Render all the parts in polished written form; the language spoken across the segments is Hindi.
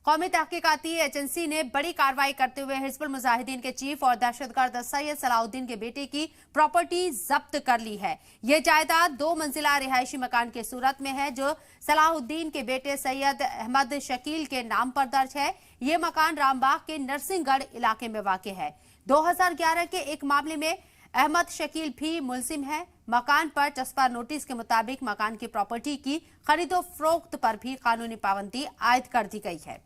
कौमी तहकीकाती एजेंसी ने बड़ी कार्रवाई करते हुए हिजबुल मुजाहिदीन के चीफ और दहशतगर्द सैयद सलाहुद्दीन के बेटे की प्रॉपर्टी जब्त कर ली है। ये जायदाद 2 मंजिला रिहायशी मकान की सूरत में है जो सलाहुद्दीन के बेटे सैयद अहमद शकील के नाम पर दर्ज है। ये मकान रामबाग के नरसिंहगढ़ इलाके में वाक़ है। 2011 के एक मामले में अहमद शकील भी मुलजिम है। मकान पर चस्पा नोटिस के मुताबिक मकान की प्रॉपर्टी की खरीदो फरोख्त पर भी कानूनी पाबंदी आयद कर दी गई है।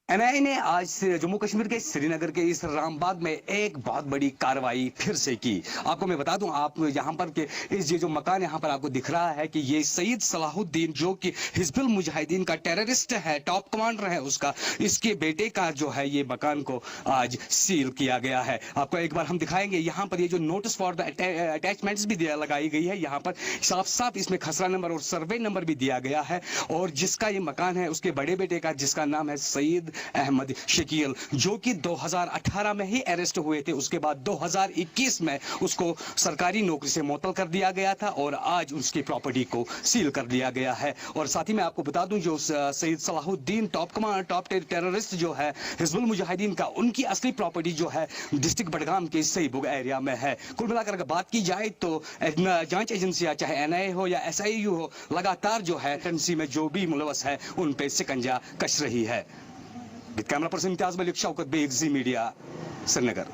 एनआईए ने आज जम्मू कश्मीर के श्रीनगर के इस रामबाग में एक बहुत बड़ी कार्रवाई फिर से की। आपको मैं बता दूं, आप यहां पर के इस ये जो मकान यहां पर आपको दिख रहा है कि ये सैयद सलाहुद्दीन जो कि हिजबुल मुजाहिदीन का टेररिस्ट है, टॉप कमांडर है उसका, इसके बेटे का जो है ये मकान को आज सील किया गया है। आपको एक बार हम दिखाएंगे। यहाँ पर ये जो नोटिस फॉर द अटैचमेंट्स भी लगाई गई है। यहाँ पर साफ साफ इसमें खसरा नंबर और सर्वे नंबर भी दिया गया है। और जिसका ये मकान है उसके बड़े बेटे का, जिसका नाम है सैयद अहमद शकील, जो कि 2018 में ही अरेस्ट हुए थे। उसके बाद 2021 में उसको सरकारी नौकरी से मुअत्तल कर दिया गया था और आज उसकी प्रॉपर्टी को सील कर दिया गया है। और साथ ही मैं आपको बता दूं, जो सैयद सलाहुद्दीन टॉप टेररिस्ट जो है हिजबुल मुजाहिदीन का, उनकी असली प्रॉपर्टी जो है डिस्ट्रिक्ट बडगाम के सईबुग एरिया में है। कुल मिलाकर अगर बात की जाए तो जांच एजेंसियां चाहे एनआईए हो या एसआईयू हो, लगातार जो है एजेंसी में जो भी मुलवस है उन पे शिकंजा कस रही है। Camera person Imtiaz Malik, Shaukat Beg, Zee Media, Srinagar.